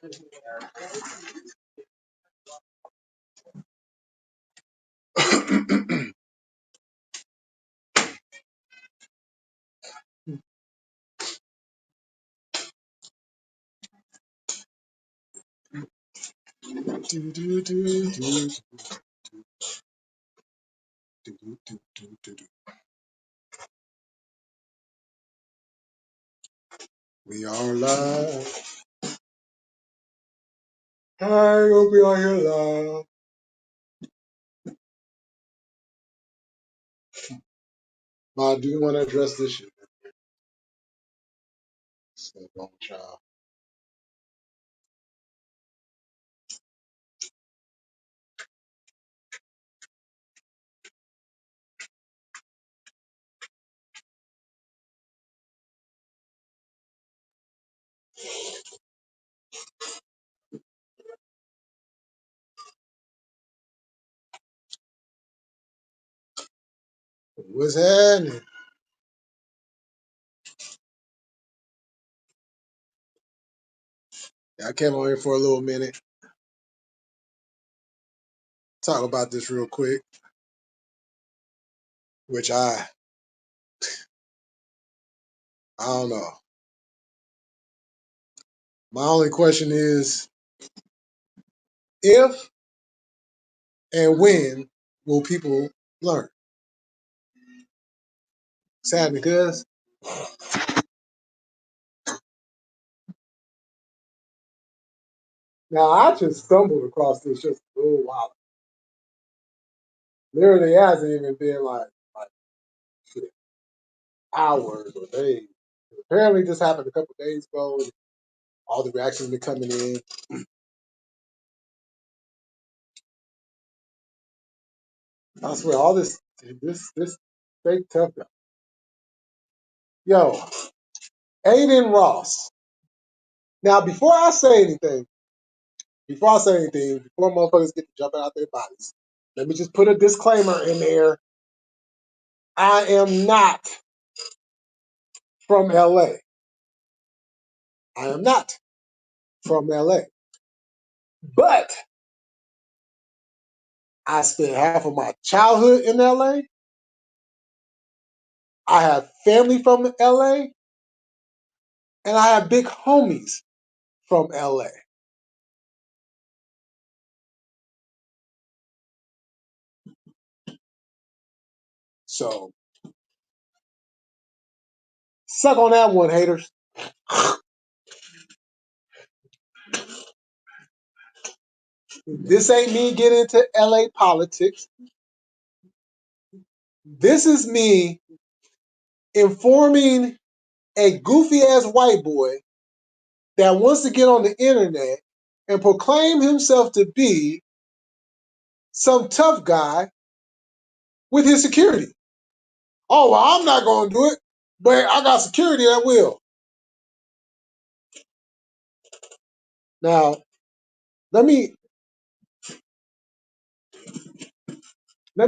We are live. I hope we are here live. Ma, do you want to address this shit? So, don't y'all. What's happening? I came on here for a little minute. Talk about this real quick, which I don't know. My only question is if and when will people learn? Sad because now I just stumbled across this just a little while. Literally hasn't even been like shit, hours or days. Apparently this happened a couple days ago. And all the reactions been coming in. I swear, all this fake tough guy. Yo, Adin Ross. Now, before motherfuckers get to jumping out their bodies, let me just put a disclaimer in there. I am not from LA. I am not from LA. But I spent half of my childhood in LA. I have family from LA, and I have big homies from LA. So, suck on that one, haters. This ain't me getting into LA politics. This is me informing a goofy ass white boy that wants to get on the internet and proclaim himself to be some tough guy with his security. Oh, well, I'm not going to do it, but I got security that will. Now, let me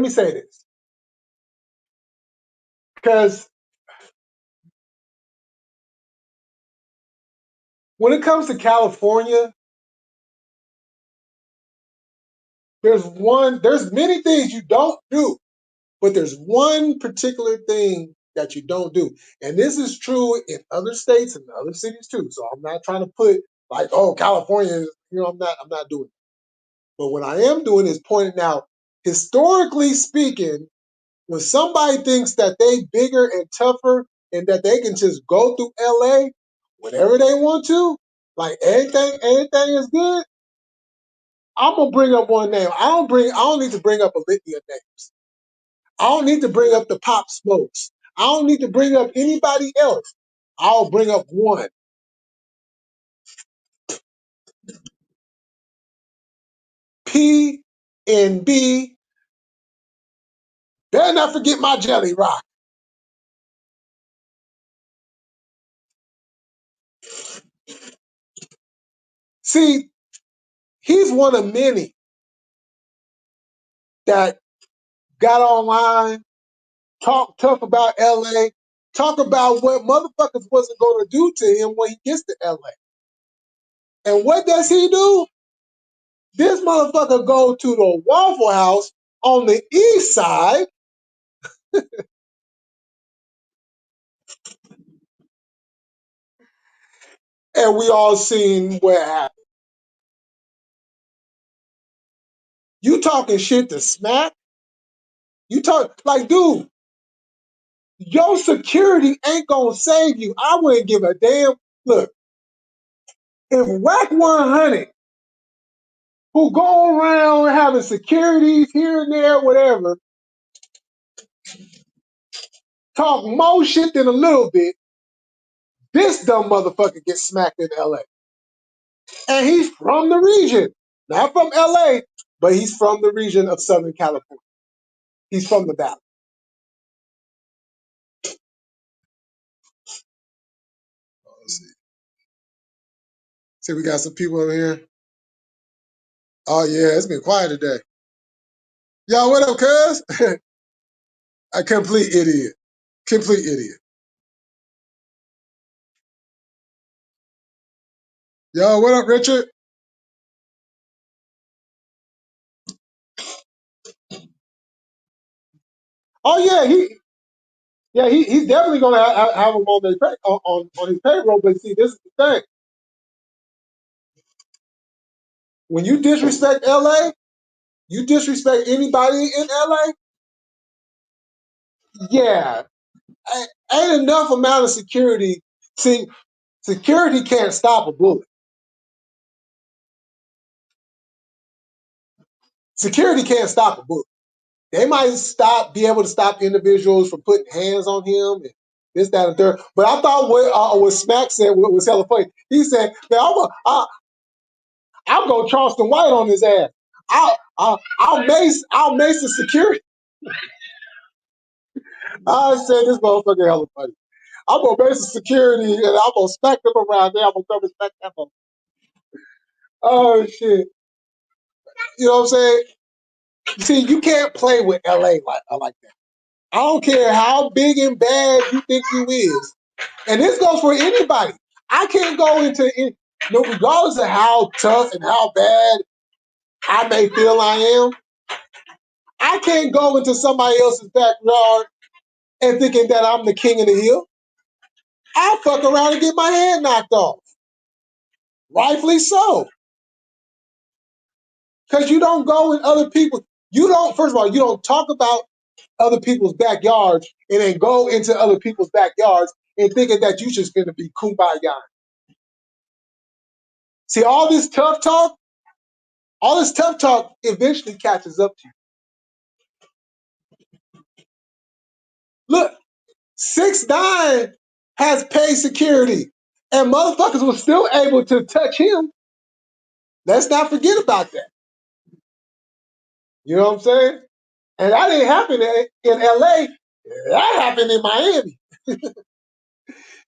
say this, because when it comes to California, there's many things you don't do, but there's one particular thing that you don't do. And this is true in other states and other cities too. So I'm not trying to put like, oh, California, I'm not doing it. But what I am doing is pointing out, historically speaking, when somebody thinks that they bigger and tougher and that they can just go through LA whenever they want to, like everything is good, I'm gonna bring up one name. I don't need to bring up a litany of names. I don't need to bring up the Pop Smokes. I don't need to bring up anybody else. I'll bring up one. P and B. Better not forget my Jelly Rock. See, he's one of many that got online, talk tough about LA, talk about what motherfuckers wasn't gonna do to him when he gets to LA. And what does he do? This motherfucker go to the Waffle House on the east side, and we all seen what happened. You talking shit to Smack? You talk like, dude, your security ain't gonna save you. I wouldn't give a damn. Look, if Whack 100, who go around having securities here and there, whatever, talk more shit than a little bit, this dumb motherfucker gets smacked in LA. And he's from the region. Not from LA, but he's from the region of Southern California. He's from the Valley. Let's see. See, we got some people over here. Oh, yeah, it's been quiet today. Yo, what up, cuz? A complete idiot. Complete idiot. Yo, what up, Richard? Oh, he's definitely going to have him on his payroll. But see, this is the thing. When you disrespect LA, you disrespect anybody in LA, yeah, ain't enough amount of security. See, security can't stop a bullet. Security can't stop a bullet. They might be able to stop individuals from putting hands on him and this, that, and third. But I thought what Smack said was hella funny. He said, "Man, I'll go Charleston White on his ass. I'll mace the security." I said, "This motherfucker hella funny. I'm gonna mace the security and I'm gonna smack them around there. I'm gonna come and smack them up." Oh shit! You know what I'm saying? See, you can't play with LA like that. I don't care how big and bad you think you is. And this goes for anybody. I can't go into it, no, regardless of how tough and how bad I may feel I am, I can't go into somebody else's backyard and thinking that I'm the king of the hill. I'll fuck around and get my head knocked off. Rightfully so. Because you don't go in other people, you don't, first of all, you don't talk about other people's backyards and then go into other people's backyards and thinking that you just gonna be kumbaya. See, all this tough talk eventually catches up to you. Look, 6ix9ine has paid security, and motherfuckers was still able to touch him. Let's not forget about that. You know what I'm saying? And that didn't happen in LA. That happened in Miami.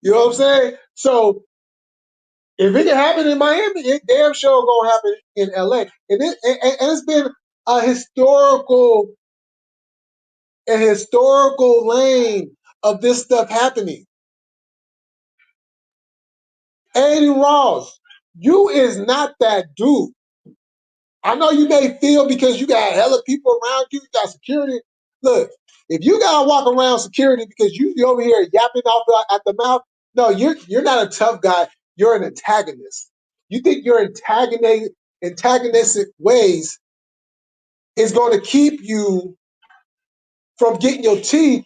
You know what I'm saying? So if it can happen in Miami, it damn sure gonna happen in LA. And it's been a historical lane of this stuff happening. Adin Ross, you is not that dude. I know you may feel because you got hella people around you, you got security. Look, if you gotta walk around security because you be over here yapping off at the mouth, no, you're not a tough guy. You're an antagonist. You think your antagonistic ways is going to keep you from getting your teeth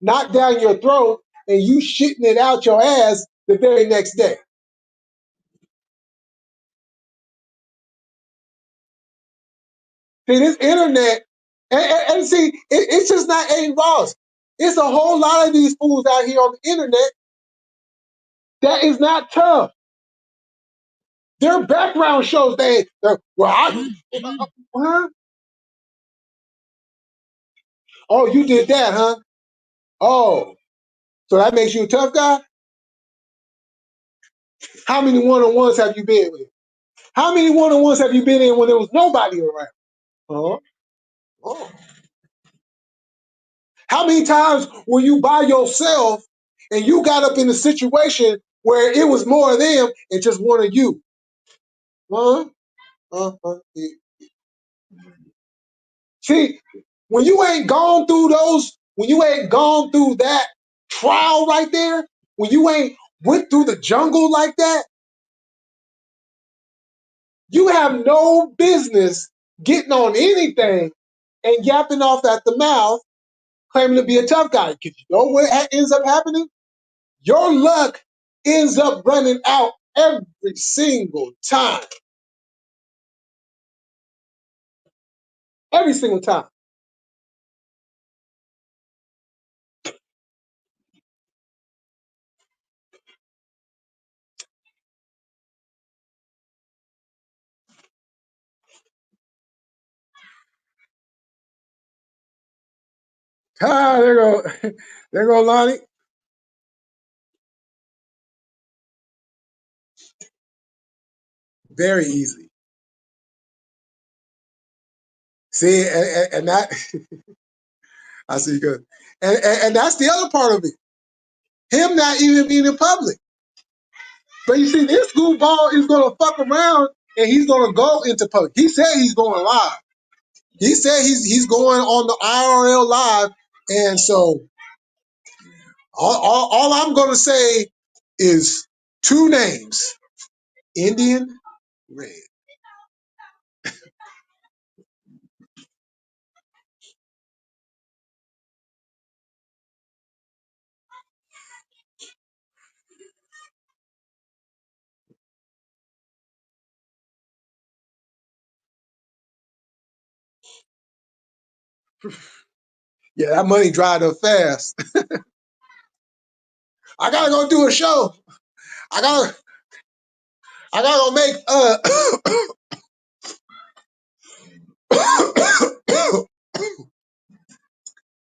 knocked down your throat and you shitting it out your ass the very next day. See, this internet, and see, it's just not A. Ross. It's a whole lot of these fools out here on the internet that is not tough. Their background shows huh? Oh, you did that, huh? Oh, so that makes you a tough guy? How many one-on-ones have you been with? How many one-on-ones have you been in when there was nobody around? Huh? Oh. How many times were you by yourself and you got up in a situation where it was more of them and just one of you? Uh, yeah. See, when you ain't gone through those, when you ain't gone through that trial right there, when you ain't went through the jungle like that, you have no business getting on anything and yapping off at the mouth, claiming to be a tough guy. Because you know what ends up happening? Your luck ends up running out every single time. Every single time. Ah, there go, there go Lonnie. Very easily. See, and that I see good. And that's the other part of it. Him not even being in public. But you see, this goofball is gonna fuck around and he's gonna go into public. He said he's going live. He said he's going on the IRL live, and so all I'm gonna say is two names: Indian Red. Yeah, that money dried up fast. I gotta go do a show. I gotta go make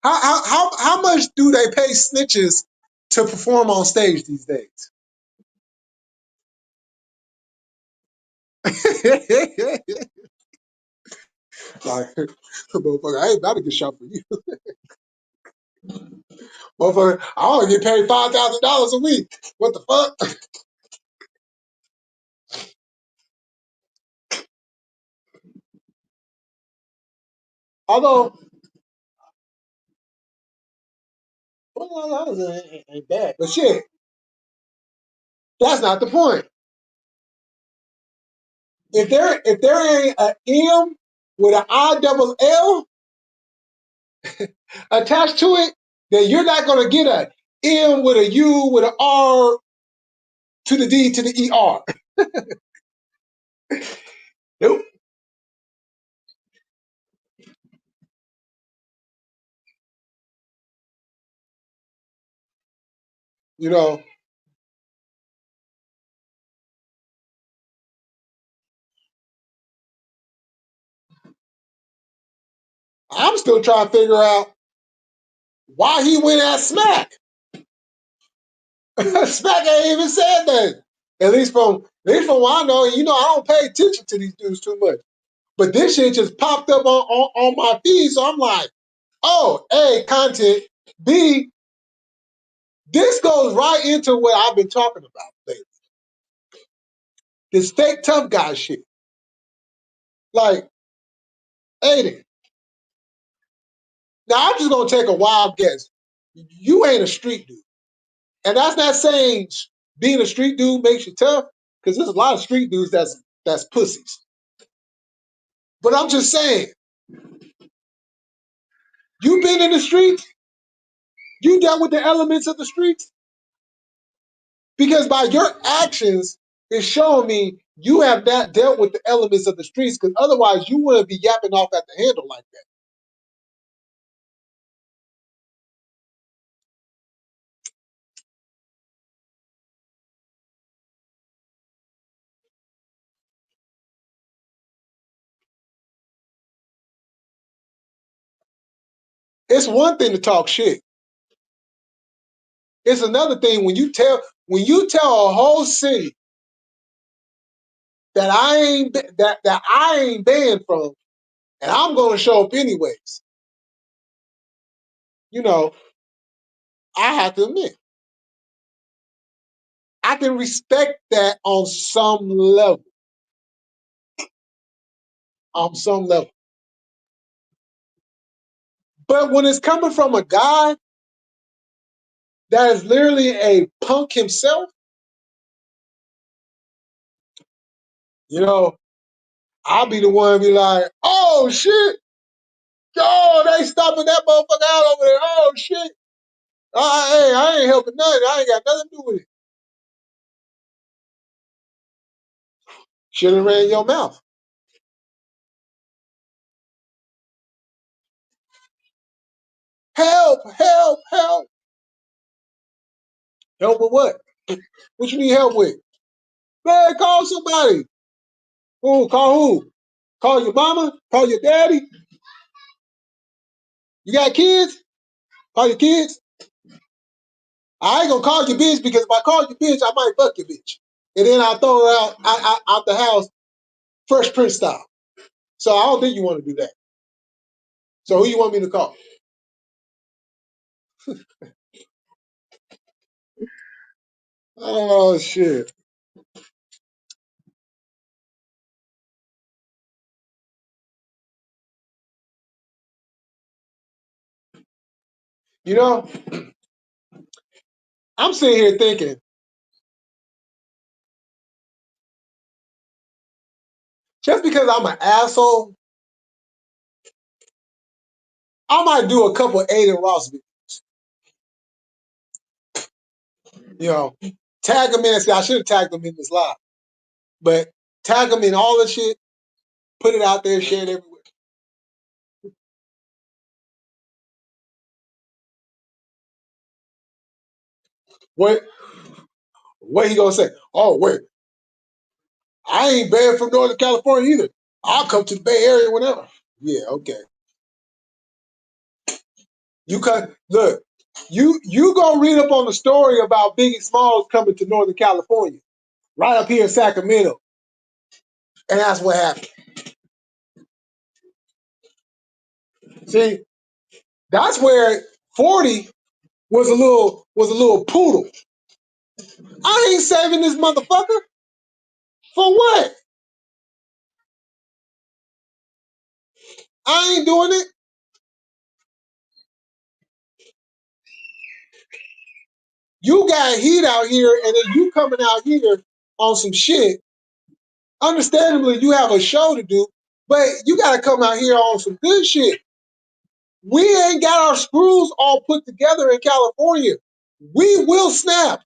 how much do they pay snitches to perform on stage these days? Like, motherfucker, I ain't about to get shot for you. Motherfucker, I only get paid $5,000 a week. What the fuck? Although, well, that ain't bad. But shit, that's not the point. If there ain't an M with an I double L attached to it, then you're not gonna get a M with a U with an R to the D to the ER. Nope. You know, I'm still trying to figure out why he went at Smack. Smack ain't even said that. At least from what I know, and I don't pay attention to these dudes too much. But this shit just popped up on my feed, so I'm like, oh, A, content. B, this goes right into what I've been talking about lately. This fake tough guy shit. Like, Adin, now I'm just gonna take a wild guess. You ain't a street dude. And that's not saying being a street dude makes you tough, because there's a lot of street dudes that's pussies. But I'm just saying, you been in the streets, you dealt with the elements of the streets, because by your actions, it's showing me you have not dealt with the elements of the streets, because otherwise you wouldn't be yapping off at the handle like that. It's one thing to talk shit. It's another thing when you tell a whole city that I ain't banned from, and I'm gonna show up anyways. You know, I have to admit, I can respect that on some level. on some level. But when it's coming from a guy that is literally a punk himself, you know, I'll be the one to be like, oh shit, yo, they stopping that motherfucker out over there. Oh shit. Hey, I ain't helping nothing. I ain't got nothing to do with it. Should have ran your mouth. Help, help, help. Help with what? What you need help with? Man, call somebody. Who? Call who? Call your mama? Call your daddy? You got kids? Call your kids? I ain't gonna call your bitch because if I call your bitch, I might fuck your bitch. And then I'll throw her out the house, Fresh Prince style. So I don't think you want to do that. So who you want me to call? Oh shit. You know, I'm sitting here thinking, just because I'm an asshole, I might do a couple of Adin Ross videos. You know, tag them in. See, I should have tagged them in this live, but tag them in all the shit, put it out there, share it everywhere. What? What he gonna say? Oh wait, I ain't banned from Northern California either. I'll come to the Bay Area whenever. Yeah, okay. You can look. You gonna read up on the story about Biggie Smalls coming to Northern California, right up here in Sacramento, and that's what happened. See, that's where 40 was a little poodle. I ain't saving this motherfucker for what? I ain't doing it. You got heat out here, and then you coming out here on some shit. Understandably, you have a show to do, but you got to come out here on some good shit. We ain't got our screws all put together in California. We will snap.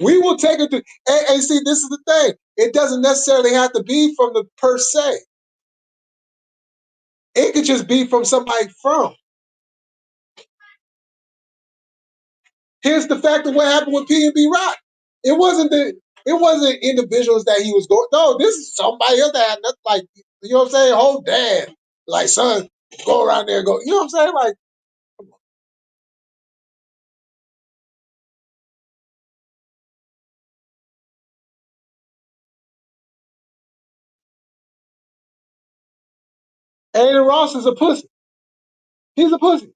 We will take it to. And see, this is the thing. It doesn't necessarily have to be from the per se. It could just be from somebody from. Here's the fact of what happened with P&B Rock. It wasn't the. It wasn't individuals that he was going. No, this is somebody else that had nothing like. You know what I'm saying? Whole dad, like son, go around there and go. You know what I'm saying? Like Adin Ross is a pussy. He's a pussy.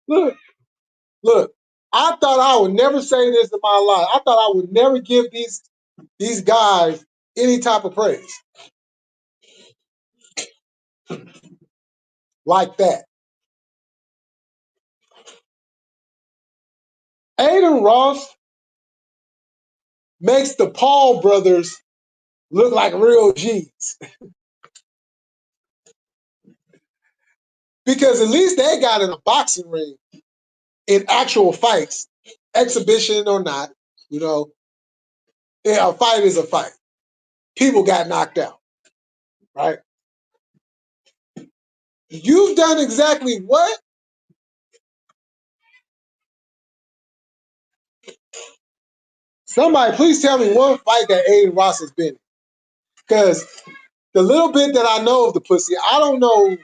Look, look. I thought I would never say this in my life. I thought I would never give these guys any type of praise like that. Adin Ross makes the Paul brothers look like real G's because at least they got in a boxing ring in actual fights, exhibition or not. You know, yeah, a fight is a fight. People got knocked out, right? You've done exactly what? Somebody, please tell me one fight that Adin Ross has been in. Because the little bit that I know of the pussy, I don't know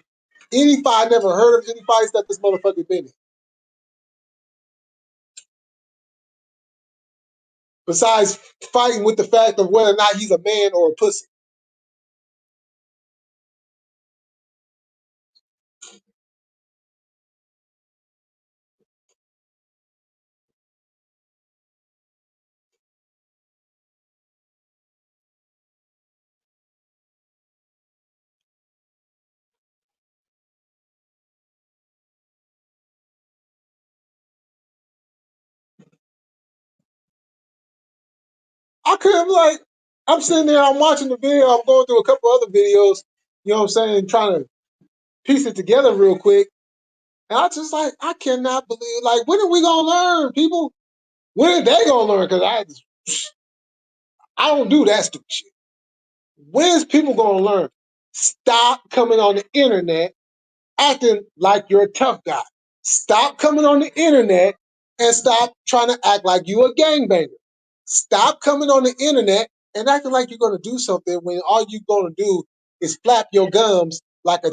any fight. I never heard of any fights that this motherfucker been in. Besides fighting with the fact of whether or not he's a man or a pussy. couldn't like. I'm sitting there, I'm watching the video, I'm going through a couple other videos, you know what I'm saying, trying to piece it together real quick. And I just like, I cannot believe, like, when are we gonna learn, people? When are they gonna learn? Because I don't do that stupid shit. When is people gonna learn? Stop coming on the internet acting like you're a tough guy. Stop coming on the internet and stop trying to act like you a gangbanger. Stop coming on the internet and acting like you're gonna do something when all you're gonna do is flap your gums like a,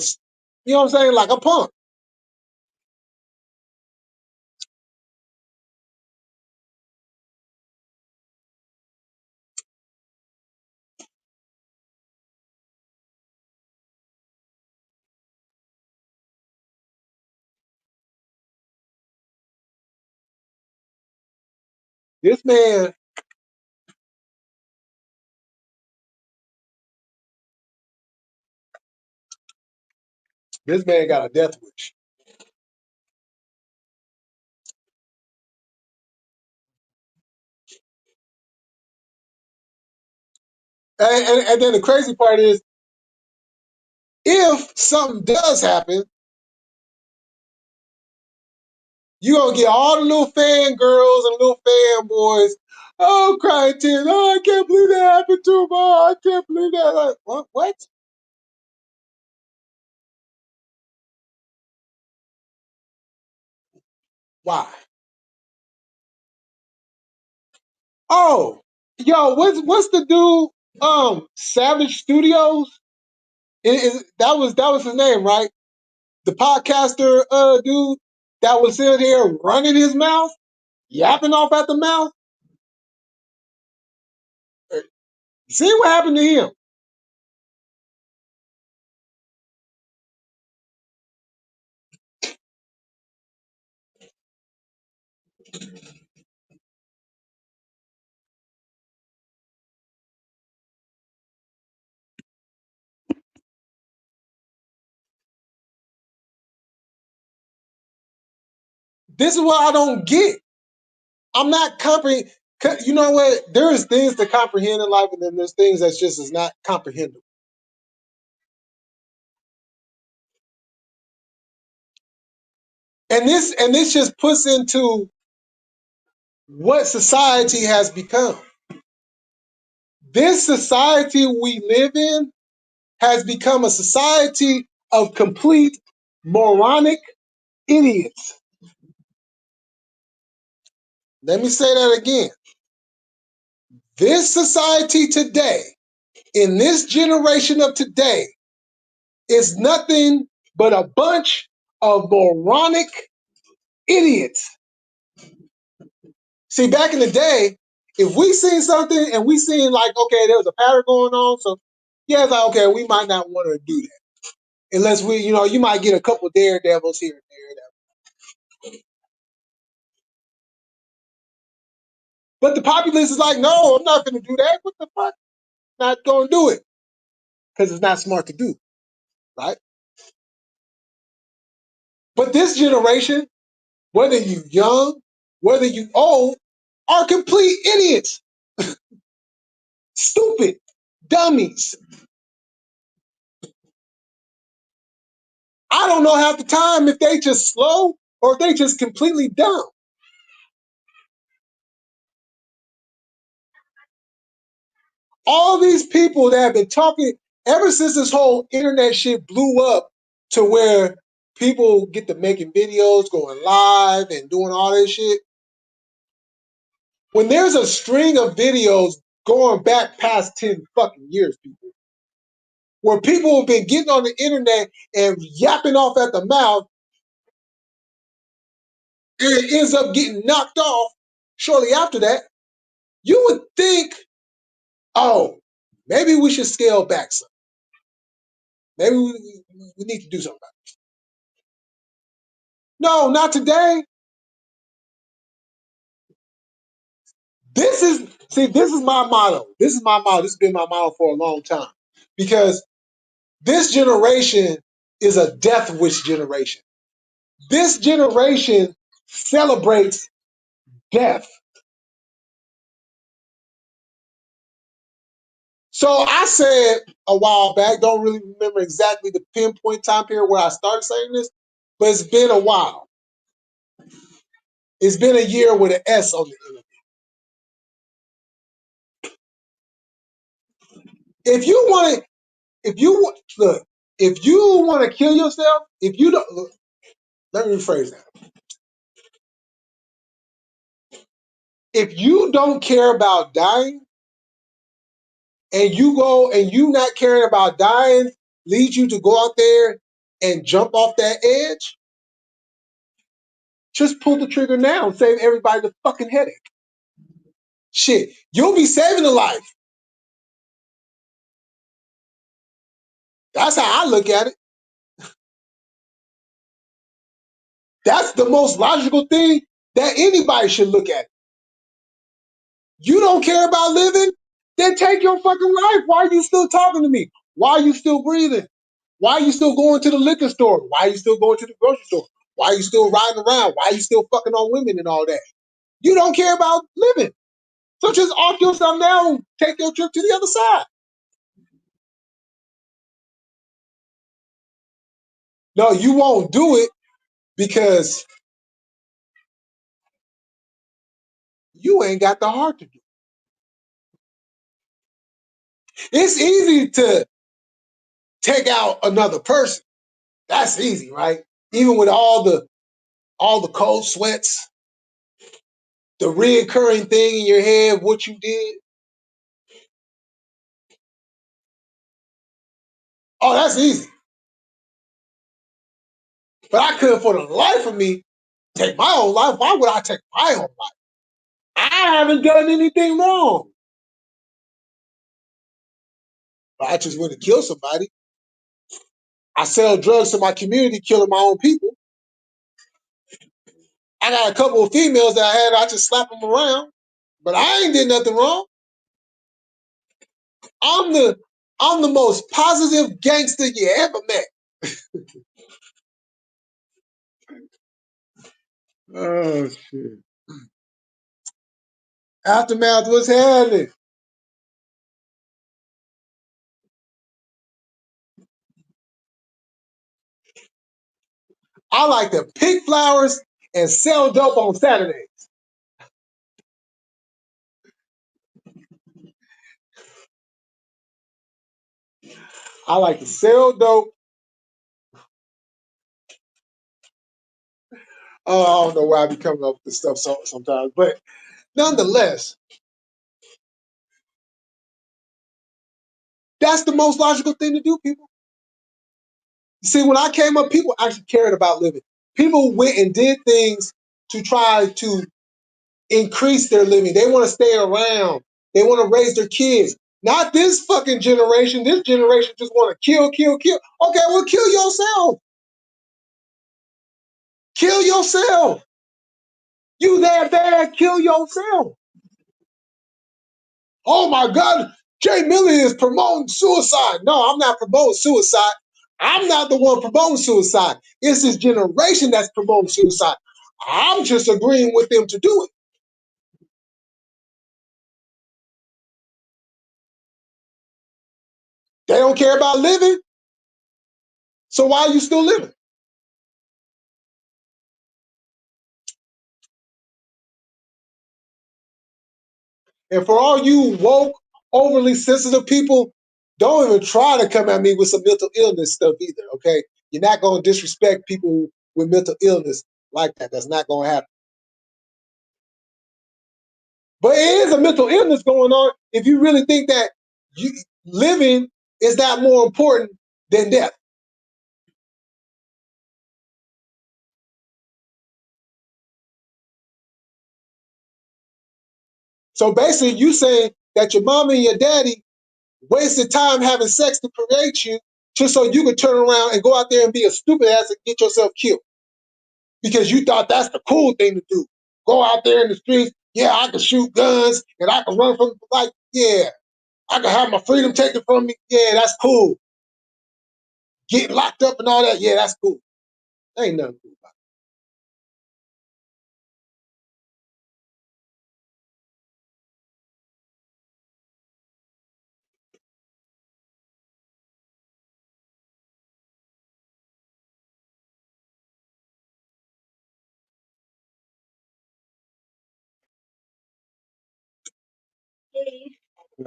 you know what I'm saying, like a punk. This man, this man got a death wish. And then the crazy part is, if something does happen, you gonna get all the little fangirls and little fanboys, oh, crying tears. Oh, I can't believe that happened to him. Oh, I can't believe that. Like, what? What? Why? Oh, yo, what's the dude? Savage Studios. That was his name, right? The podcaster, dude that was in here running his mouth, yapping off at the mouth. See what happened to him. This is what I don't get. I'm not comprehending. You know what? There is things to comprehend in life, and then there's things that's just is not comprehensible. And this just puts into what society has become. This society we live in has become a society of complete moronic idiots. Let me say that again. This society today, in this generation of today, is nothing but a bunch of moronic idiots. See, back in the day, if we seen something and we seen like, okay, there was a pattern going on, so yeah, it's like, okay, we might not want to do that. Unless we, you might get a couple daredevils here and there. But the populace is like, no, I'm not going to do that. What the fuck? Not going to do it. Because it's not smart to do, right? But this generation, whether you young, whether you old, are complete idiots. Stupid. Dummies. I don't know half the time if they just slow or if they just completely dumb. All these people that have been talking ever since this whole internet shit blew up to where people get to making videos, going live and doing all this shit. When there's a string of videos going back past 10 fucking years, people, where people have been getting on the internet and yapping off at the mouth, and it ends up getting knocked off shortly after that, you would think, oh, maybe we should scale back some. Maybe we need to do something about it. No, not today. This is my motto. This is my motto. This has been my motto for a long time. Because this generation is a death wish generation. This generation celebrates death. So I said a while back, don't really remember exactly the pinpoint time period where I started saying this, but it's been a while. It's been a year with an S on the end of it. If you want to kill yourself, if you don't, look, let me rephrase that. If you don't care about dying, and you go and you not caring about dying leads you to go out there and jump off that edge, just pull the trigger now and save everybody the fucking headache. Shit, you'll be saving a life. That's how I look at it. That's the most logical thing that anybody should look at. You don't care about living? Then take your fucking life. Why are you still talking to me? Why are you still breathing? Why are you still going to the liquor store? Why are you still going to the grocery store? Why are you still riding around? Why are you still fucking on women and all that? You don't care about living. So just off yourself now and take your trip to the other side. No, you won't do it because you ain't got the heart to do it. It's easy to take out another person. That's easy, right? Even with all the cold sweats, the reoccurring thing in your head, what you did. Oh, that's easy. But I couldn't for the life of me take my own life. Why would I take my own life? I haven't done anything wrong. I just went to kill somebody. I sell drugs to my community, killing my own people. I got a couple of females that I just slap them around, but I ain't did nothing wrong. I'm the I'm the most positive gangster you ever met. Oh shit. Aftermath, what's happening? I like to pick flowers and sell dope on Saturdays. I like to sell dope. I don't know where I be coming up with this stuff sometimes, but nonetheless, that's the most logical thing to do, people. See, when I came up, people actually cared about living. People went and did things to try to increase their living. They want to stay around. They want to raise their kids. Not this fucking generation. This generation just want to kill, kill, kill. Okay, well, kill yourself. Kill yourself. You that bad, kill yourself. Oh my God, Jay Millie is promoting suicide. No, I'm not promoting suicide. I'm not the one promoting suicide. It's this generation that's promoting suicide. I'm just agreeing with them to do it. They don't care about living, so why are you still living? And for all you woke, overly sensitive people, don't even try to come at me with some mental illness stuff either, okay? You're not going to disrespect people with mental illness like that. That's not going to happen. But it is a mental illness going on if you really think that you, living is not more important than death. So basically, you saying that your mom and your daddy wasted time having sex to create you just so you could turn around and go out there and be a stupid ass and get yourself killed because you thought that's the cool thing to do. Go out there in the streets. Yeah, I can shoot guns and I can run from like, yeah, I can have my freedom taken from me. Yeah, that's cool. Getting locked up and all that. Yeah, that's cool. Ain't nothing cool about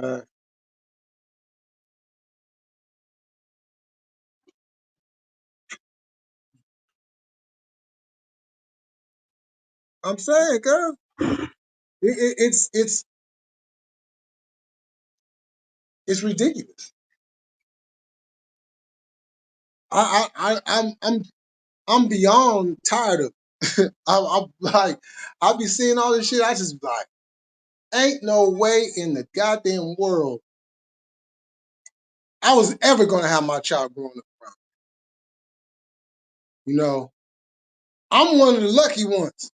Uh, I'm saying, girl, it's ridiculous. I'm beyond tired of it. I'm like, I be seeing all this shit. I just be like, ain't no way in the goddamn world I was ever gonna have my child growing up around. You know, I'm one of the lucky ones.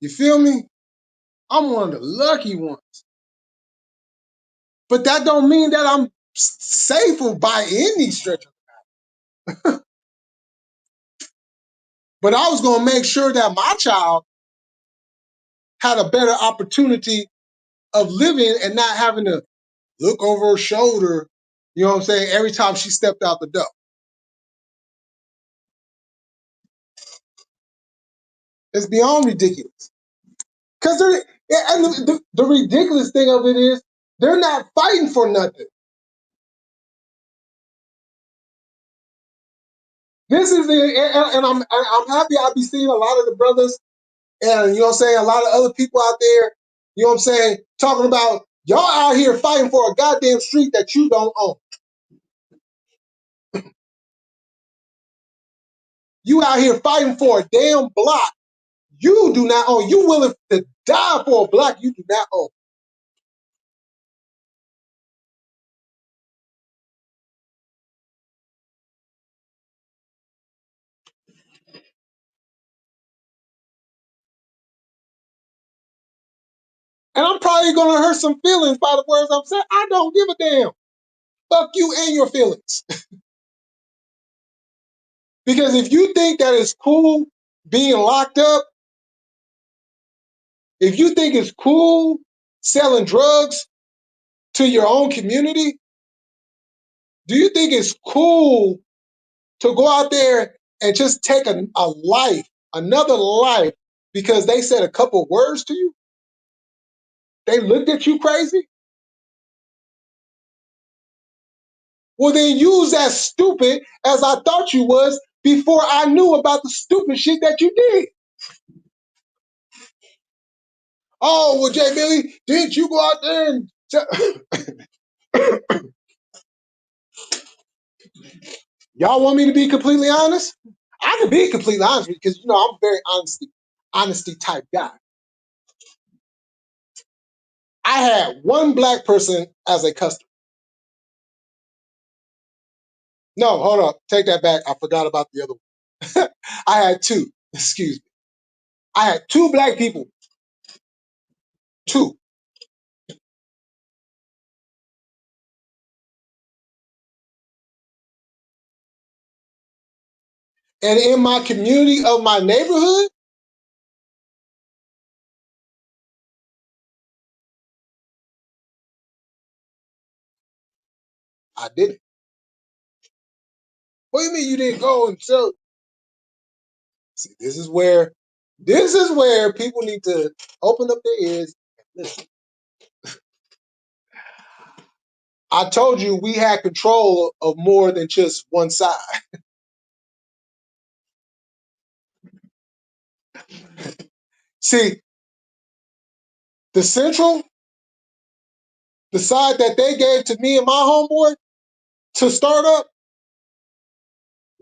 You feel me? I'm one of the lucky ones. But that don't mean that I'm safe by any stretch. But I was gonna make sure that my child had a better opportunity of living and not having to look over her shoulder, you know what I'm saying, every time she stepped out the door. It's beyond ridiculous. Because and the ridiculous thing of it is, they're not fighting for nothing. This is and I'm happy I be seeing a lot of the brothers and you know what I'm saying, a lot of other people out there, you know what I'm saying, talking about y'all out here fighting for a goddamn street that you don't own. You out here fighting for a damn block you do not own. You willing to die for a block you do not own. And I'm probably gonna hurt some feelings by the words I'm saying. I don't give a damn. Fuck you and your feelings. Because if you think that it's cool being locked up, if you think it's cool selling drugs to your own community, do you think it's cool to go out there and just take a life, another life, because they said a couple words to you? They looked at you crazy? Well, then use as stupid as I thought you was before I knew about the stupid shit that you did. Oh, well, Jay Billy, didn't you go out there and y'all want me to be completely honest? I can be completely honest because you know I'm a very honesty type guy. I had one black person as a customer. No, hold up, take that back. I forgot about the other one. I had two. Excuse me. I had two black people. Two. And in my community of my neighborhood, I didn't. What do you mean you didn't go and sell? See, this is where people need to open up their ears and listen. I told you we had control of more than just one side. See, the central, the side that they gave to me and my homeboy to start up,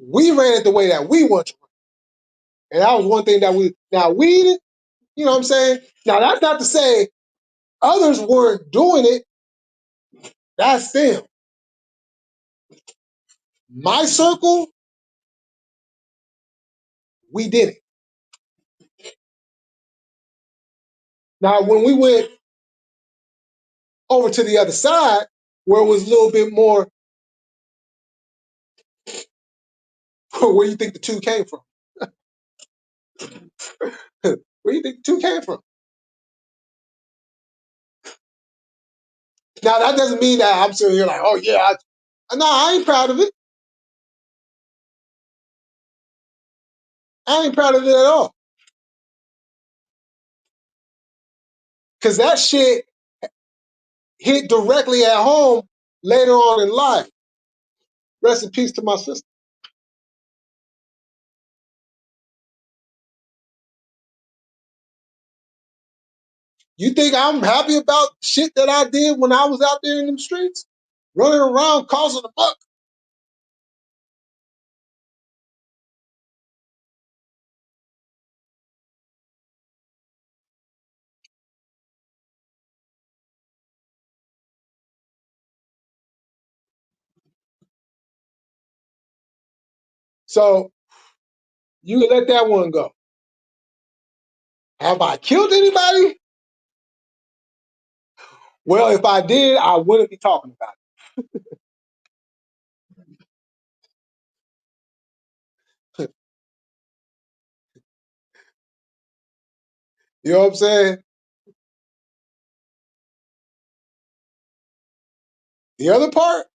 we ran it the way that we want to run. And that was one thing that we you know what I'm saying? Now that's not to say others weren't doing it. That's them. My circle, we did it. Now when we went over to the other side, where it was a little bit more, where you think the two came from? Where do you think the two came from? Now that doesn't mean that I'm sitting here like, oh yeah, no, I ain't proud of it. I ain't proud of it at all. Cause that shit hit directly at home later on in life. Rest in peace to my sister. You think I'm happy about shit that I did when I was out there in them streets? Running around causing a buck. So you can let that one go. Have I killed anybody? Well, if I did, I wouldn't be talking about it. You know what I'm saying? The other part,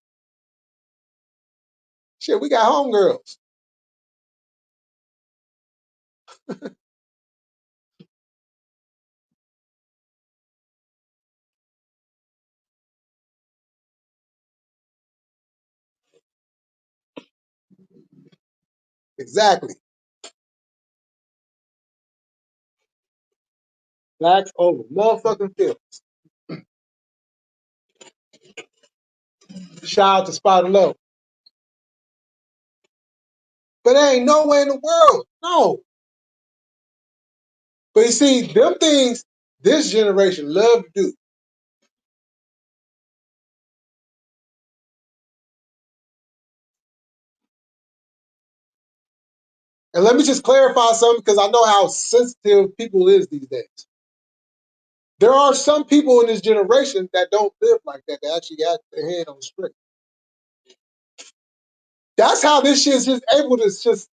shit, we got homegirls. Exactly. Blacks over motherfucking film. Shout out to Spider Low. But there ain't no way in the world. No. But you see, them things this generation love to do. And let me just clarify something because I know how sensitive people is these days. There are some people in this generation that don't live like that. They actually got their head on straight. That's how this shit's just able to just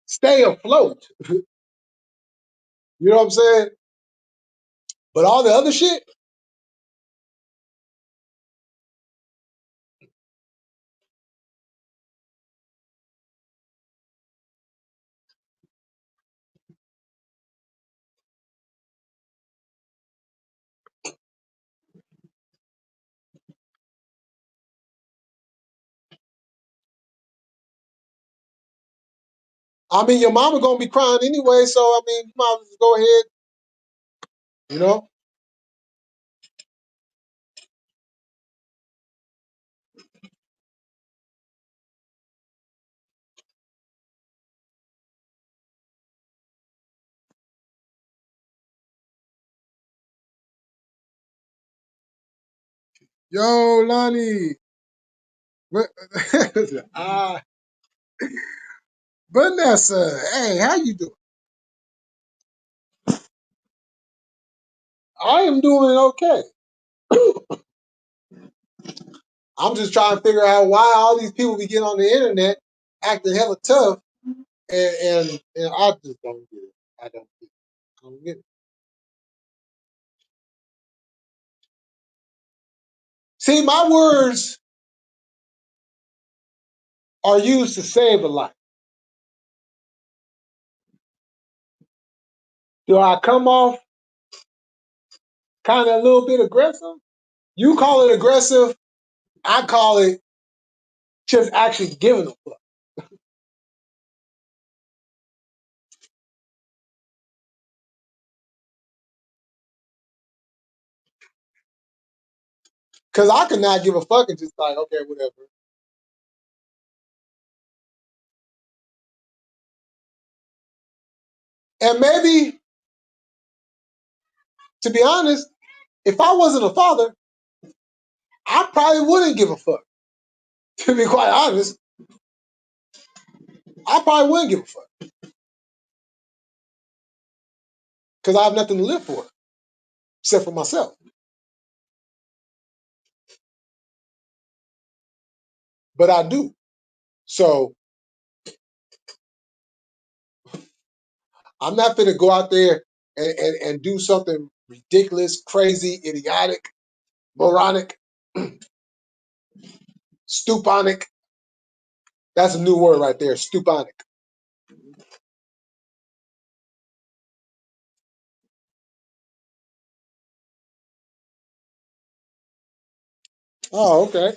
stay afloat. You know what I'm saying? But all the other shit, I mean, your mama gonna be crying anyway. So I mean, you might as well just go ahead. You know? Yo, Lonnie. But, ah, Vanessa, hey, how you doing? I am doing okay. I'm just trying to figure out why all these people be getting on the internet acting hella tough, and I just don't get it. I don't get it. I don't get it. See, my words are used to save a life. Do I come off kind of a little bit aggressive? You call it aggressive. I call it just actually giving a fuck. Because I could not give a fuck and just like, okay, whatever. And maybe, to be honest, if I wasn't a father, I probably wouldn't give a fuck. To be quite honest, I probably wouldn't give a fuck because I have nothing to live for except for myself. But I do. So I'm not going to go out there and do something ridiculous, crazy, idiotic, moronic, stuponic. That's a new word right there, stuponic. Oh, okay.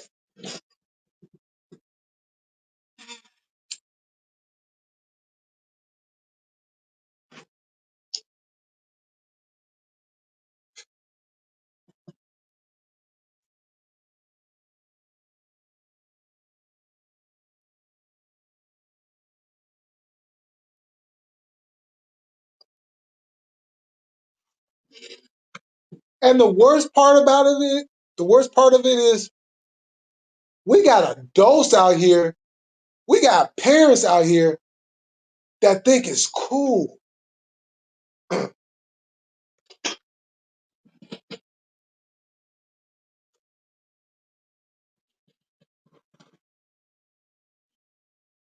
And the worst part of it is we got adults out here, we got parents out here that think it's cool.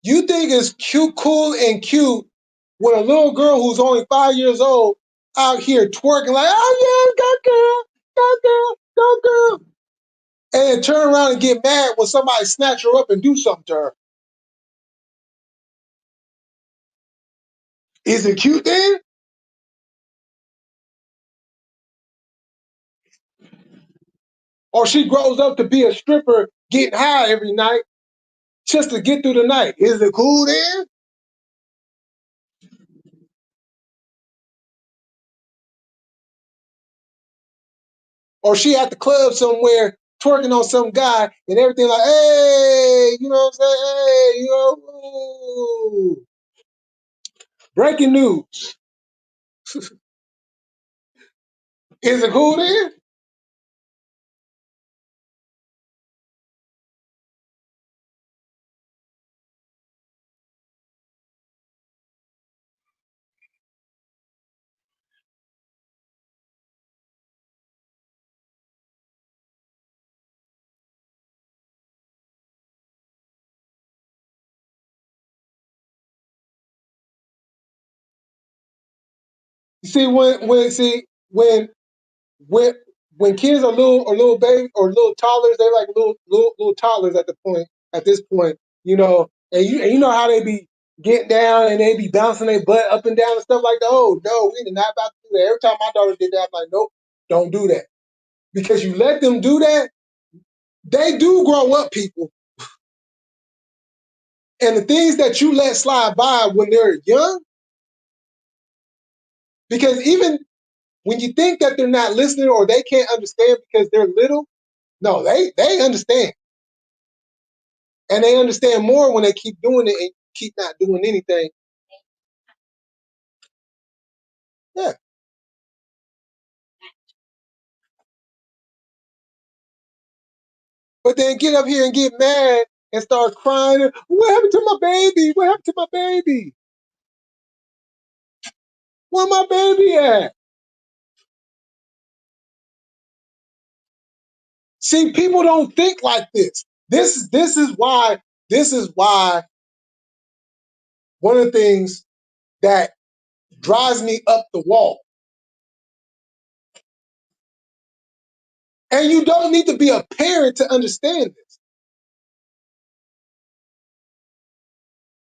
You think it's cute, cool, and cute when a little girl who's only 5 years old out here twerking like, oh yeah, go girl, go girl, go girl, and then turn around and get mad when somebody snatch her up and do something to her. Is it cute then? Or she grows up to be a stripper getting high every night just to get through the night. Is it cool then? Or she at the club somewhere twerking on some guy and everything like, hey, you know what I'm saying? Hey, you know, ooh. Breaking news. Is it cool then? You see, when when kids are little baby or little toddlers, they like little toddlers at this point, you know, and you know how they be getting down and they be bouncing their butt up and down and stuff like that. Oh no, we did not about to do that. Every time my daughter did that, I'm like, nope, don't do that. Because you let them do that, they do grow up, people. And the things that you let slide by when they're young, because even when you think that they're not listening or they can't understand because they're little, no, they understand. And they understand more when they keep doing it and keep not doing anything. Yeah. But then get up here and get mad and start crying. What happened to my baby? What happened to my baby? Where my baby at? See, people don't think like this. This is why one of the things that drives me up the wall. And you don't need to be a parent to understand this.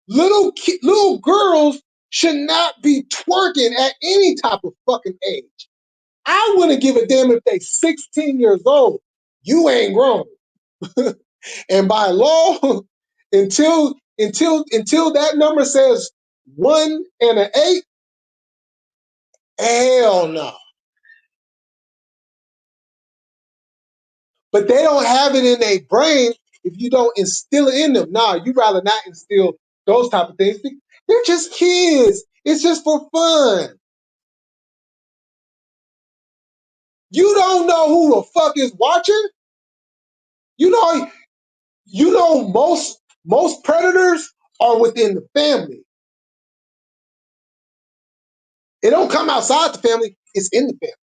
Little girls should not be twerking at any type of fucking age. I wouldn't give a damn if they 16 years old. You ain't grown. And by law, until that number says 1 and an 8, hell no. But they don't have it in their brain if you don't instill it in them. Nah, you rather not instill those type of things. They're just kids. It's just for fun. You don't know who the fuck is watching. You know, most predators are within the family. It don't come outside the family. It's in the family.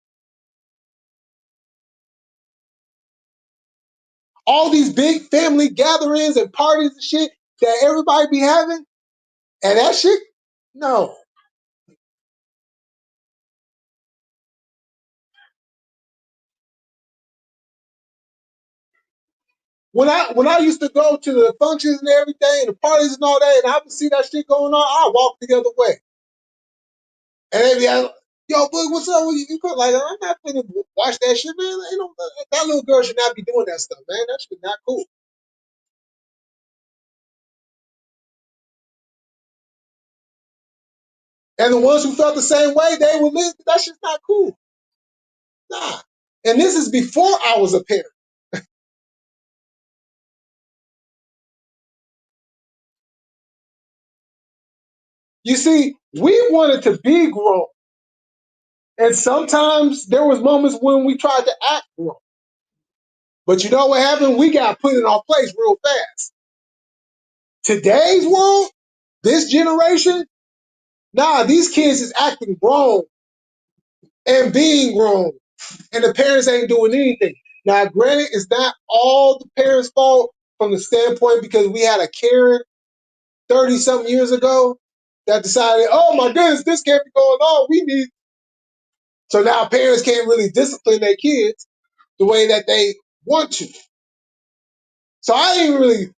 All these big family gatherings and parties and shit that everybody be having, and that shit, no. When I used to go to the functions and everything, and the parties and all that, and I would see that shit going on, I walk the other way. And they be like, Yo, Boog, what's up with you? Like, I'm not gonna watch that shit, man. Ain't no, that little girl should not be doing that stuff, man. That shit not cool. And the ones who felt the same way, they were listening. That shit's not cool. Nah. And this is before I was a parent. You see, we wanted to be grown. And sometimes there was moments when we tried to act grown. But you know what happened? We got put in our place real fast. Today's world, this generation, nah, these kids is acting grown and being grown. And the parents ain't doing anything. Now, granted, it's not all the parents' fault from the standpoint because we had a Karen 30 something years ago that decided, oh my goodness, this can't be going on. We need. So now parents can't really discipline their kids the way that they want to. So I ain't really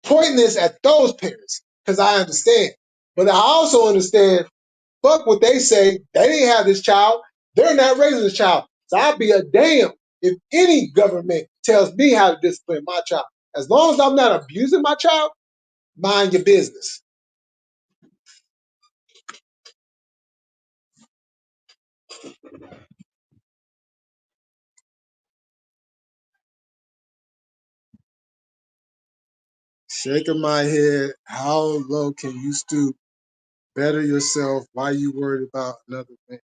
pointing this at those parents because I understand. But I also understand, fuck what they say. They didn't have this child. They're not raising this child. So I'd be a damn if any government tells me how to discipline my child. As long as I'm not abusing my child, mind your business. Shaking my head. How low can you stoop? Better yourself. Why you worried about another man?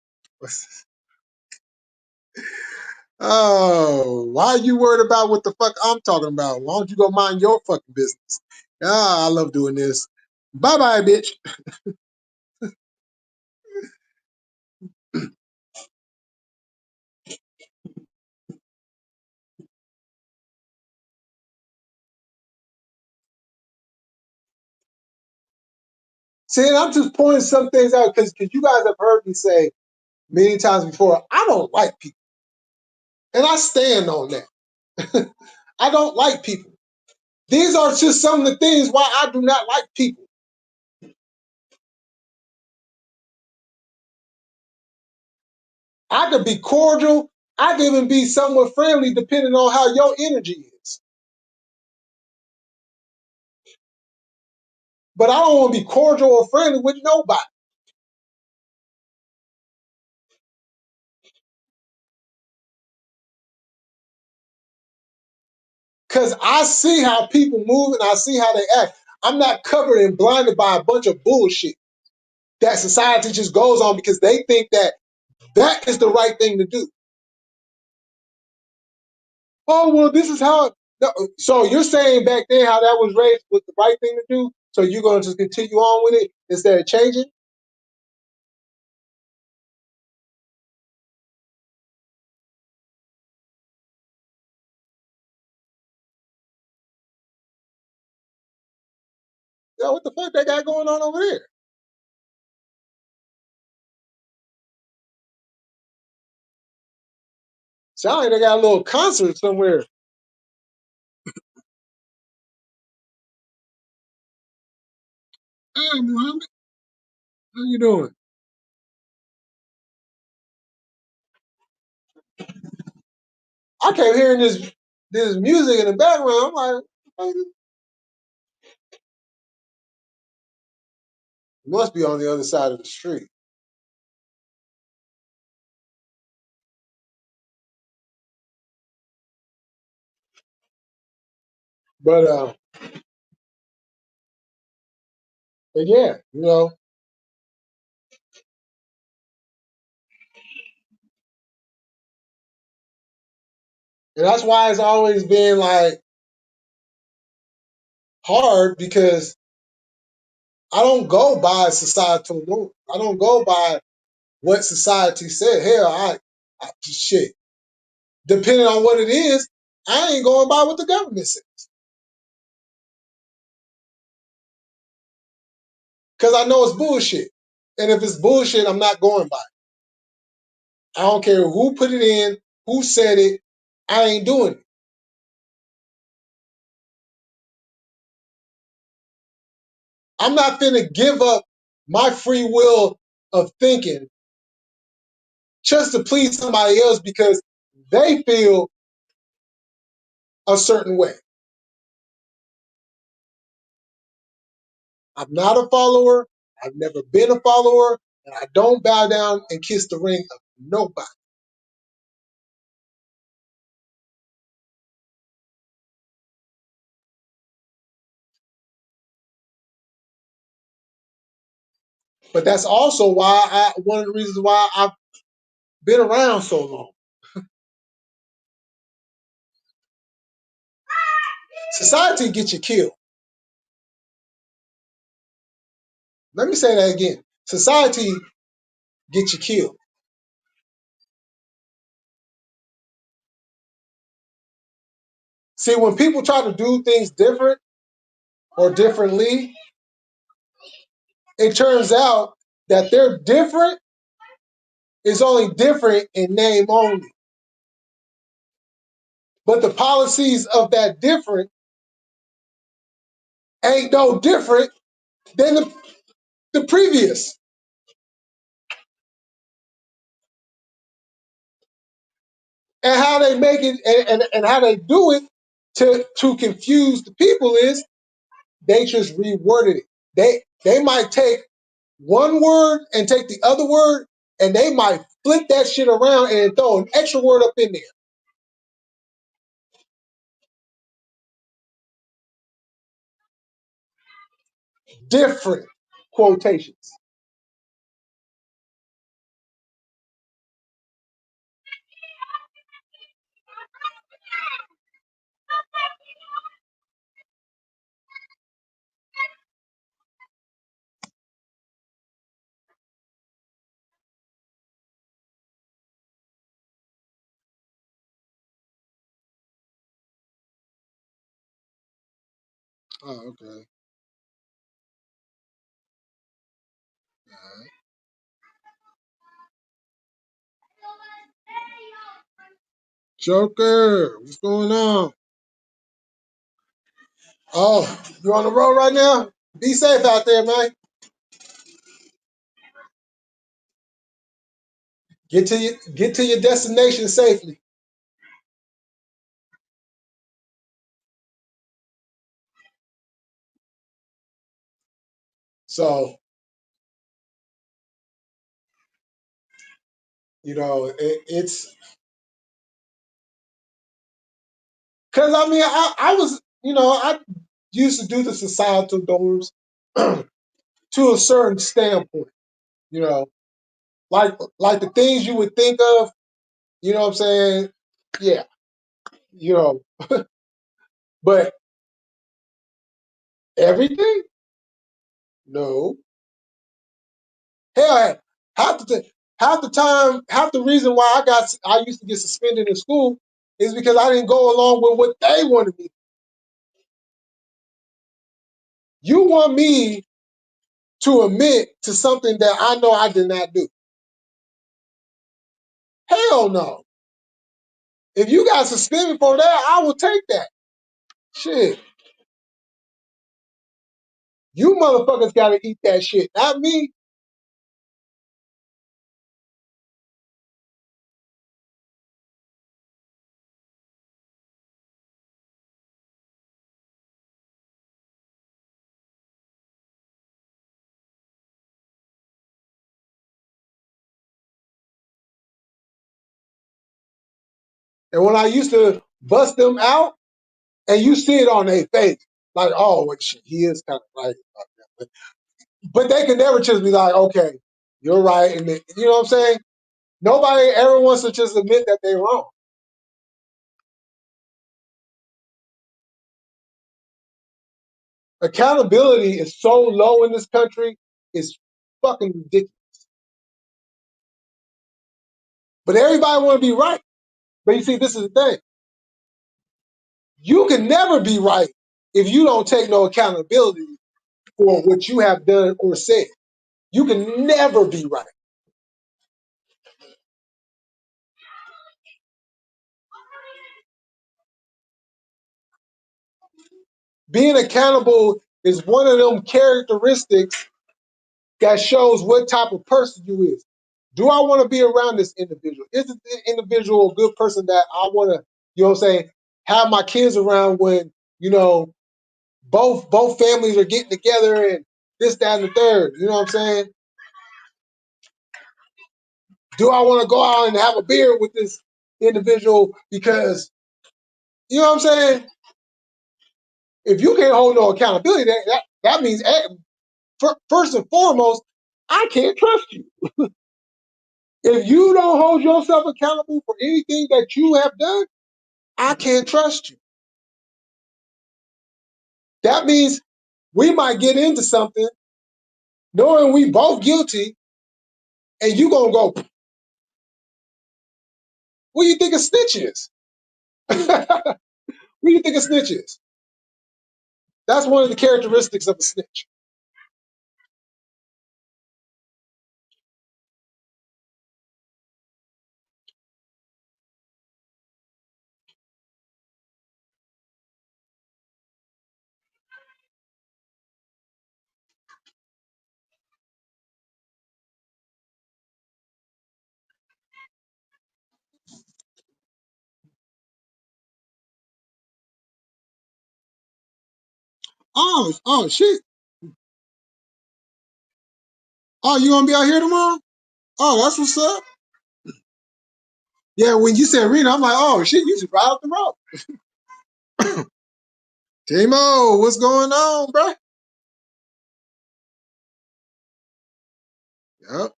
Oh, why you worried about what the fuck I'm talking about? Why don't you go mind your fucking business? Ah, I love doing this. Bye bye, bitch. See, and I'm just pointing some things out because you guys have heard me say many times before, I don't like people. And I stand on that. I don't like people. These are just some of the things why I do not like people. I could be cordial. I could even be somewhat friendly depending on how your energy is. But I don't want to be cordial or friendly with nobody. Because I see how people move and I see how they act. I'm not covered and blinded by a bunch of bullshit that society just goes on because they think that that is the right thing to do. Oh, well, this is how. No, so you're saying back then how that was raised was the right thing to do? So you're going to just continue on with it instead of changing? Yo, what the fuck they got going on over there? Sound like they got a little concert somewhere. Hey, Muhammad, how you doing? I kept hearing this music in the background. I'm like, it must be on the other side of the street. But but yeah, and that's why it's always been like hard because I don't go by societal norms. I don't go by what society said. Hell, shit. Depending on what it is, I ain't going by what the government said because I know it's bullshit. And if it's bullshit, I'm not going by it. I don't care who put it in, who said it. I ain't doing it. I'm not finna give up my free will of thinking just to please somebody else because they feel a certain way. I'm not a follower. I've never been a follower, and I don't bow down and kiss the ring of nobody. But that's also why one of the reasons why I've been around so long. Society gets you killed. Let me say that again. Society gets you killed. See, when people try to do things different or differently, it turns out that they're different is only different in name only. But the policies of that different ain't no different than the previous. And how they make it and how they do it to confuse the people is they just reworded it. They might take one word and take the other word, and they might flip that shit around and throw an extra word up in there. Different quotations. Oh, okay. All right. Joker, what's going on? Oh, you on the road right now? Be safe out there, man. Get to your destination safely. So, it's because I mean I was I used to do the societal norms to a certain standpoint. You know, like the things you would think of. You know what I'm saying? Yeah. You know, but everything? No. Hell, half the half the time, half the reason why I used to get suspended in school is because I didn't go along with what they wanted me. You want me to admit to something that I know I did not do? Hell no. If you got suspended for that, I will take that. Shit. You motherfuckers got to eat that shit, not me. And when I used to bust them out, and you see it on their face, like, oh, well, shit, he is kind of right about that. But they can never just be like, okay, you're right. And you know what I'm saying? Nobody ever wants to just admit that they're wrong. Accountability is so low in this country, it's fucking ridiculous. But everybody want to be right. But you see, this is the thing. You can never be right if you don't take no accountability for what you have done or said. You can never be right. Being accountable is one of them characteristics that shows what type of person you is. Do I want to be around this individual? Is this individual a good person that I want to, you know what I'm saying, have my kids around when, you know, both families are getting together and this, that, and the third. You know what I'm saying? Do I want to go out and have a beer with this individual because, you know what I'm saying? If you can't hold no accountability, that means, first and foremost, I can't trust you. If you don't hold yourself accountable for anything that you have done, I can't trust you. That means we might get into something knowing we both guilty, and you gonna go, what do you think a snitch is? What do you think a snitch is? That's one of the characteristics of a snitch. Oh shit. Oh, you gonna be out here tomorrow? Oh, that's what's up. Yeah, when you said Reno, I'm like, oh shit, you just right up the road. Timo, what's going on, bro? Yep.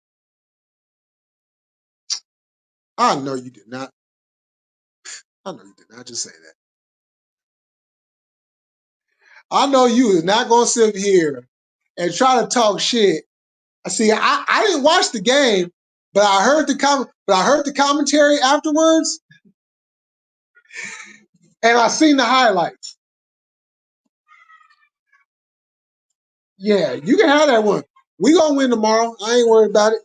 I know you did not. I know you did not just say that. I know you is not gonna sit here and try to talk shit. See, I didn't watch the game, but I heard the commentary afterwards, and I seen the highlights. Yeah, you can have that one. We gonna win tomorrow. I ain't worried about it.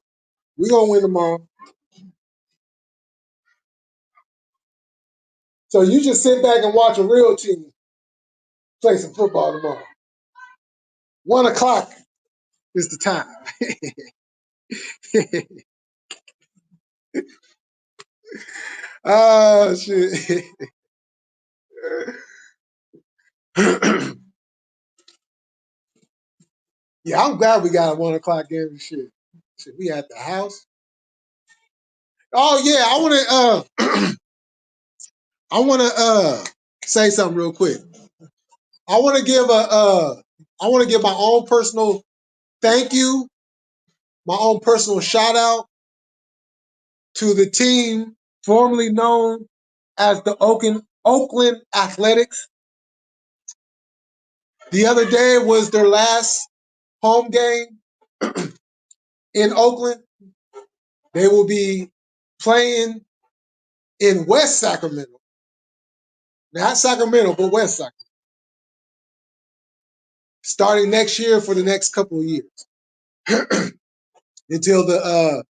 We gonna win tomorrow. So you just sit back and watch a real team play some football tomorrow. 1:00 is the time. Oh shit. Yeah, I'm glad we got a 1:00 game and shit. Shit, we at the house. Oh yeah, I wanna say something real quick. I wanna give my own personal thank you, my own personal shout out to the team formerly known as the Oakland Athletics. The other day was their last home game in Oakland. They will be playing in West Sacramento. Not Sacramento, but West Sacramento. Starting next year for the next couple of years. until the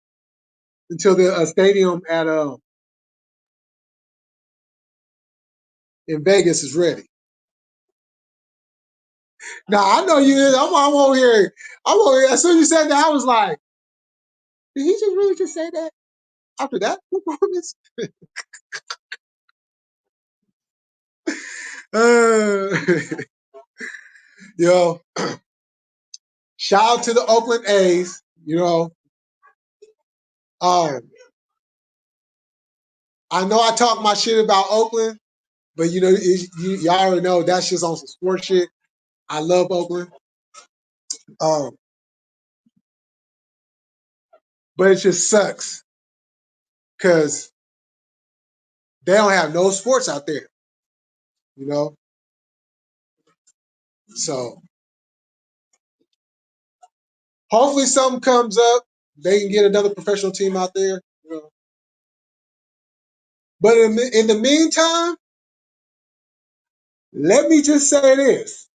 stadium at in Vegas is ready. Now I know you is. I'm over here. I'm over here. As soon as you said that, I was like, did he just really just say that after that performance? Uh, yo, shout out to the Oakland A's. You know, um, I know I talk my shit about Oakland, but you know, y'all already know that's just on some sports shit. I love Oakland, um, but it just sucks because they don't have no sports out there. You know, so hopefully something comes up. They can get another professional team out there. You know, but in the meantime, let me just say this: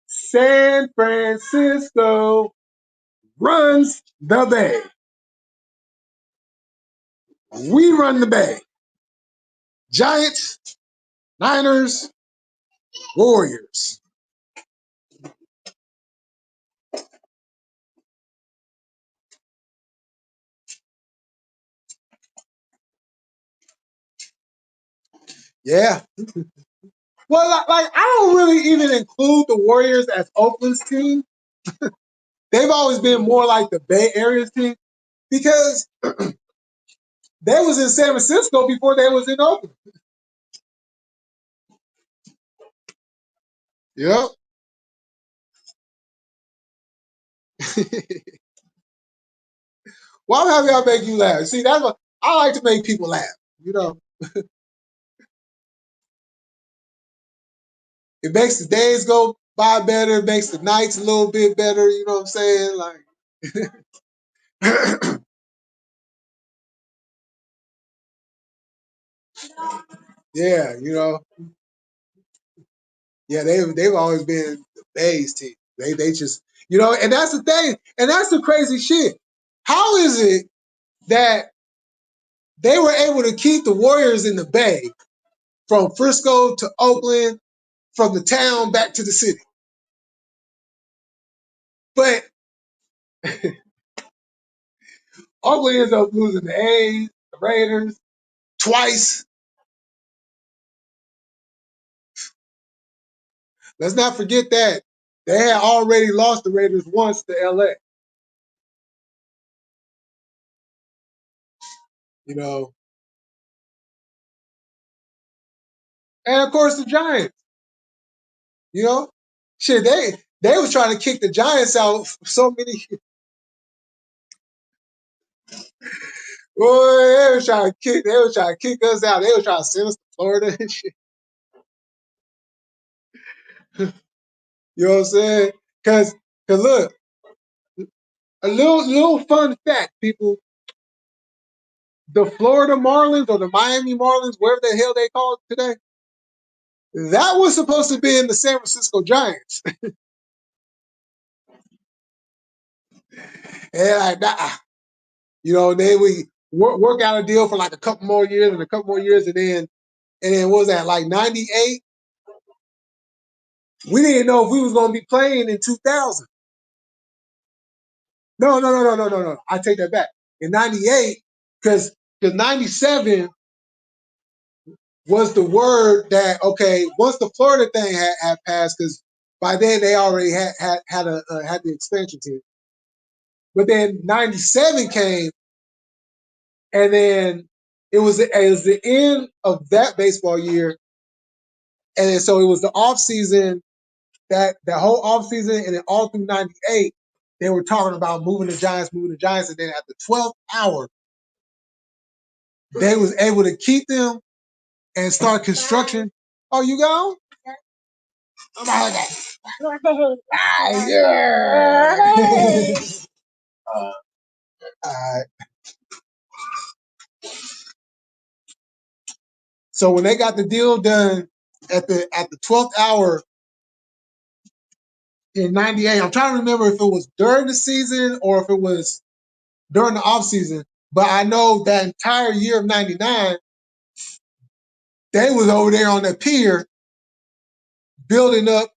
San Francisco runs the Bay. We run the Bay. Giants, Niners, Warriors. Yeah. Well, like I don't really even include the Warriors as Oakland's team. They've always been more like the Bay Area's team because they was in San Francisco before they was in Oakland. Yep. Well, I'm happy I make you laugh. See, that's what I like to make people laugh. You know, it makes the days go by better. It makes the nights a little bit better. You know what I'm saying? Like, yeah, you know, yeah, they've always been the Bay's team. They just, you know, and that's the thing, and that's the crazy shit. How is it that they were able to keep the Warriors in the Bay from Frisco to Oakland, from the town back to the city? But Oakland ends up losing the A's, the Raiders twice. Let's not forget that they had already lost the Raiders once to LA. You know, and of course the Giants. You know, shit, they was trying to kick the Giants out for so many. Boy, they was trying to kick us out. They was trying to send us to Florida and shit. You know what I'm saying? Cause look, a little fun fact, people. The Florida Marlins or the Miami Marlins, wherever the hell they call it today, that was supposed to be in the San Francisco Giants. And like, nah, you know, then we work out a deal for like a couple more years and a couple more years, and then what was that, like 98? We didn't know if we was gonna be playing in 2000. No. I take that back. In 98, because 97 was the word that, okay, once the Florida thing had passed, because by then they already had the expansion team. But then 97 came, and then it was the end of that baseball year, and then, so it was the off season, that whole off season, and then all through 98, they were talking about moving the Giants, and then at the 12th hour, they was able to keep them and start construction. Oh, you go? About that. Ah, yeah. Alright. So when they got the deal done at the 12th hour in 98, I'm trying to remember if it was during the season or if it was during the off season. But I know that entire year of 99, they was over there on the pier building up,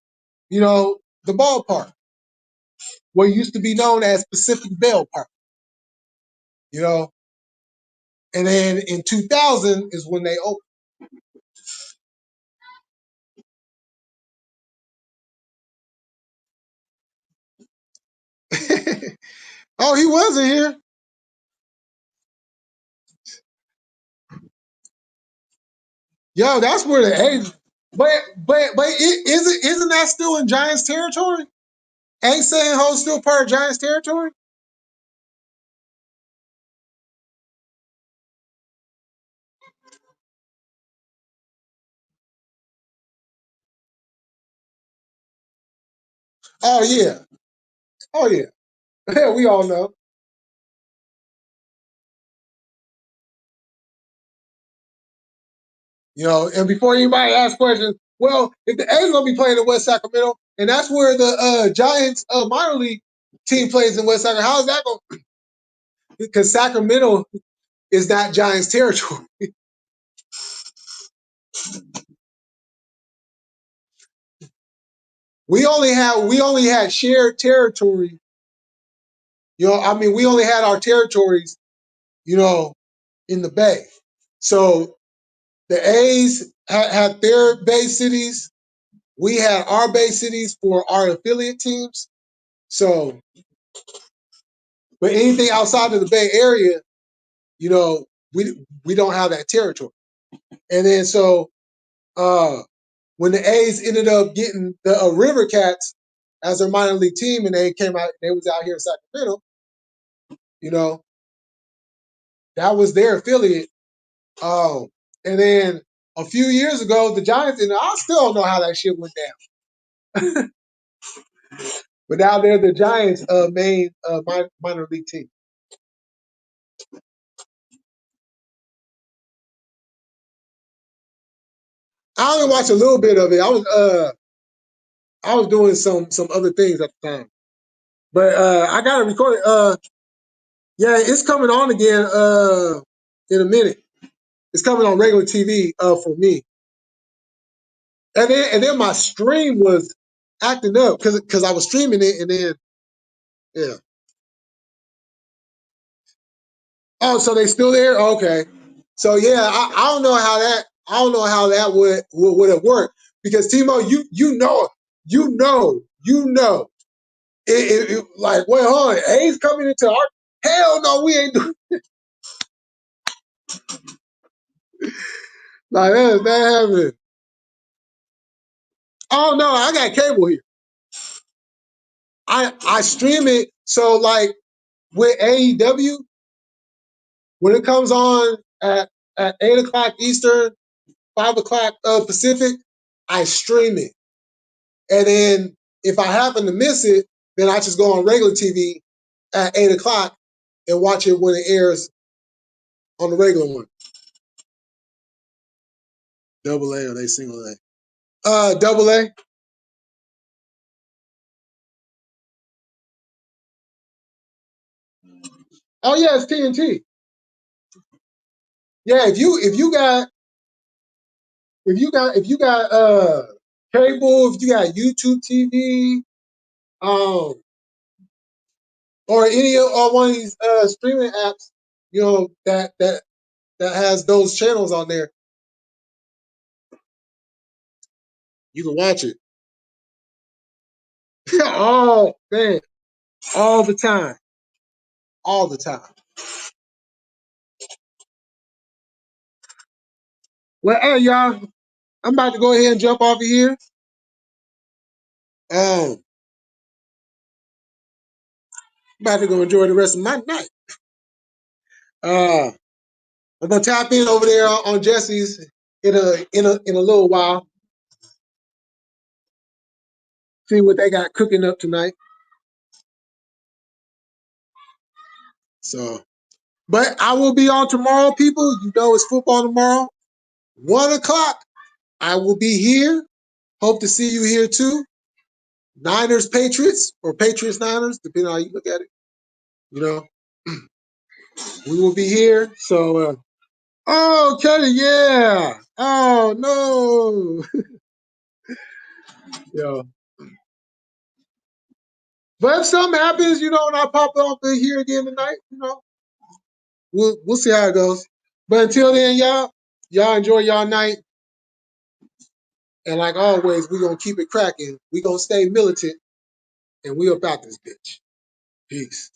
the ballpark, what used to be known as Pacific Bell Park, you know. And then in 2000 is when they opened. Oh, he wasn't here. Yo, that's where the A's. But isn't that still in Giants territory? Ain't San Jose still part of Giants territory? Oh yeah. Oh yeah. Yeah, we all know. And before anybody asks questions, well, if the A's gonna be playing in West Sacramento, and that's where the Giants minor league team plays in West Sacramento, how's that going? Because Sacramento is not Giants territory. We only had shared territory. We only had our territories, you know, in the Bay. So The A's had their base cities. We had our base cities for our affiliate teams. So, but anything outside of the Bay Area, you know, we don't have that territory. And then so uh, when the A's ended up getting the River Cats as their minor league team, and they came out, they was out here in Sacramento. You know, that was their affiliate. And then a few years ago, the Giants, and I still don't know how that shit went down. But now they're the Giants' main minor league team. I only watched a little bit of it. I was doing some other things at the time, but I got to record it. Yeah, it's coming on again in a minute. It's coming on regular TV for me, and then my stream was acting up because I was streaming it, and then yeah. Oh, so they still there? Okay. So yeah, I don't know how that would have worked because Timo, you know like wait, hold on, A's coming into our hell no, we ain't doing like that happening. Oh no, I got cable here. I stream it so like with AEW when it comes on at 8 o'clock Eastern, 5 o'clock Pacific, I stream it. And then if I happen to miss it, then I just go on regular TV at 8 o'clock and watch it when it airs on the regular one. Double A or they single A? Double A. Oh yeah, it's TNT. Yeah, if you got cable, if you got YouTube TV, um, or any or one of these streaming apps, you know that has those channels on there, you can watch it. Oh man, all the time, all the time. Well, hey y'all, I'm about to go ahead and jump off of here. I'm about to go enjoy the rest of my night. Uh, I'm gonna tap in over there on Jesse's in a little while. See what they got cooking up tonight. So, but I will be on tomorrow, people. You know it's football tomorrow. 1 o'clock. I will be here. Hope to see you here too. Niners Patriots or Patriots Niners, depending on how you look at it. You know, we will be here. So, oh, Kelly, yeah. Oh no. Yeah. But if something happens, you know, and I pop up here again tonight, you know, we'll see how it goes. But until then, y'all enjoy y'all night. And like always, we gonna keep it cracking. We gonna stay militant, and we about this bitch. Peace.